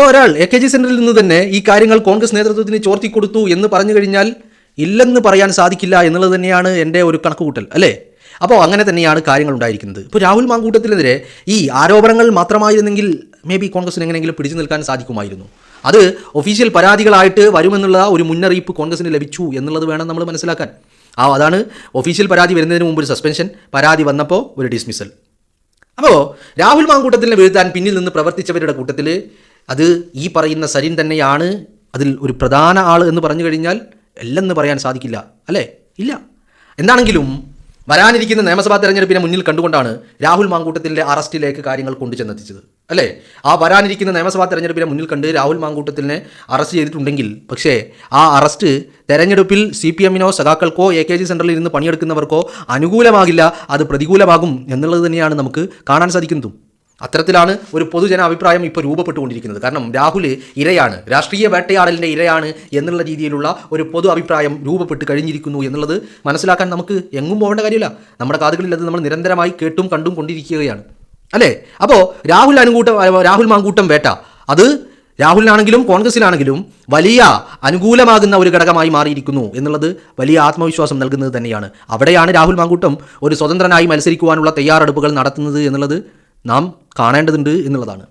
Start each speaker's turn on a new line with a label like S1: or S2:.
S1: ഒരാൾ AKG സെന്ററിൽ നിന്ന് തന്നെ ഈ കാര്യങ്ങൾ കോൺഗ്രസ് നേതൃത്വത്തിന് ചോർത്തിക്കൊടുത്തു എന്ന് പറഞ്ഞു കഴിഞ്ഞാൽ ഇല്ലെന്ന് പറയാൻ സാധിക്കില്ല എന്നുള്ളത് തന്നെയാണ് എൻ്റെ ഒരു കണക്കുകൂട്ടൽ, അല്ലേ? അപ്പോൾ അങ്ങനെ തന്നെയാണ് കാര്യങ്ങൾ ഉണ്ടായിരിക്കുന്നത്. ഇപ്പോൾ രാഹുൽ മാങ്കൂട്ടത്തിനെതിരെ ഈ ആരോപണങ്ങൾ മാത്രമായിരുന്നെങ്കിൽ മേ ബി കോൺഗ്രസിന് എങ്ങനെയെങ്കിലും പിടിച്ചു നിൽക്കാൻ സാധിക്കുമായിരുന്നു. അത് ഒഫീഷ്യൽ പരാതികളായിട്ട് വരുമെന്നുള്ള ഒരു മുന്നറിയിപ്പ് കോൺഗ്രസിന് ലഭിച്ചു എന്നുള്ളത് വേണം നമ്മൾ മനസ്സിലാക്കാൻ. അതാണ് ഒഫീഷ്യൽ പരാതി വരുന്നതിന് മുമ്പ് ഒരു സസ്പെൻഷൻ, പരാതി വന്നപ്പോൾ ഒരു ഡിസ്മിസൽ. അപ്പോൾ രാഹുൽ മാങ്കൂട്ടത്തിനെ വീഴ്ത്താൻ പിന്നിൽ നിന്ന് പ്രവർത്തിച്ചവരുടെ കൂട്ടത്തിൽ അത് ഈ പറയുന്ന സരിൻ തന്നെയാണ് അതിൽ ഒരു പ്രധാന ആൾ എന്ന് പറഞ്ഞു കഴിഞ്ഞാൽ അല്ലെന്ന് പറയാൻ സാധിക്കില്ല, അല്ലേ? ഇല്ല. എന്താണെങ്കിലും വരാനിരിക്കുന്ന നിയമസഭാ തെരഞ്ഞെടുപ്പിനെ മുന്നിൽ കണ്ടുകൊണ്ടാണ് രാഹുൽ മാങ്കൂട്ടത്തിൻ്റെ അറസ്റ്റിലേക്ക് കാര്യങ്ങൾ കൊണ്ടുചെന്നെത്തിച്ചത്, അല്ലേ? ആ വരാനിരിക്കുന്ന നിയമസഭാ തെരഞ്ഞെടുപ്പിനെ മുന്നിൽ കണ്ട് രാഹുൽ മാങ്കൂട്ടത്തിനെ അറസ്റ്റ് ചെയ്തിട്ടുണ്ടെങ്കിൽ പക്ഷേ ആ അറസ്റ്റ് തെരഞ്ഞെടുപ്പിൽ CPM-നോ സഖാക്കൾക്കോ AKG സെൻറ്ററിൽ ഇരുന്ന് പണിയെടുക്കുന്നവർക്കോ അനുകൂലമാകില്ല, അത് പ്രതികൂലമാകും എന്നുള്ളത് തന്നെയാണ് നമുക്ക് കാണാൻ സാധിക്കുന്നതും. അത്തരത്തിലാണ് ഒരു പൊതുജന അഭിപ്രായം ഇപ്പോൾ രൂപപ്പെട്ടുകൊണ്ടിരിക്കുന്നത്. കാരണം രാഹുൽ ഇരയാണ്, രാഷ്ട്രീയ വേട്ടയാടലിൻ്റെ ഇരയാണ് എന്നുള്ള രീതിയിലുള്ള ഒരു പൊതു അഭിപ്രായം രൂപപ്പെട്ട് കഴിഞ്ഞിരിക്കുന്നു എന്നുള്ളത് മനസ്സിലാക്കാൻ നമുക്ക് എങ്ങും പോകേണ്ട കാര്യമില്ല. നമ്മുടെ കാതുകളിൽ അത് നമ്മൾ നിരന്തരമായി കേട്ടും കണ്ടും കൊണ്ടിരിക്കുകയാണ്, അല്ലേ? അപ്പോൾ രാഹുൽ മാങ്കൂട്ടം വേട്ട അത് രാഹുലിനാണെങ്കിലും കോൺഗ്രസിലാണെങ്കിലും വലിയ അനുകൂലമാകുന്ന ഒരു ഘടകമായി മാറിയിരിക്കുന്നു എന്നുള്ളത് വലിയ ആത്മവിശ്വാസം നൽകുന്നത് തന്നെയാണ്. അവിടെയാണ് രാഹുൽ മാങ്കൂട്ടം ഒരു സ്വതന്ത്രനായി മത്സരിക്കുവാനുള്ള തയ്യാറെടുപ്പുകൾ നടത്തുന്നത് എന്നുള്ളത് നാം കാണേണ്ടതുണ്ട് എന്നുള്ളതാണ്.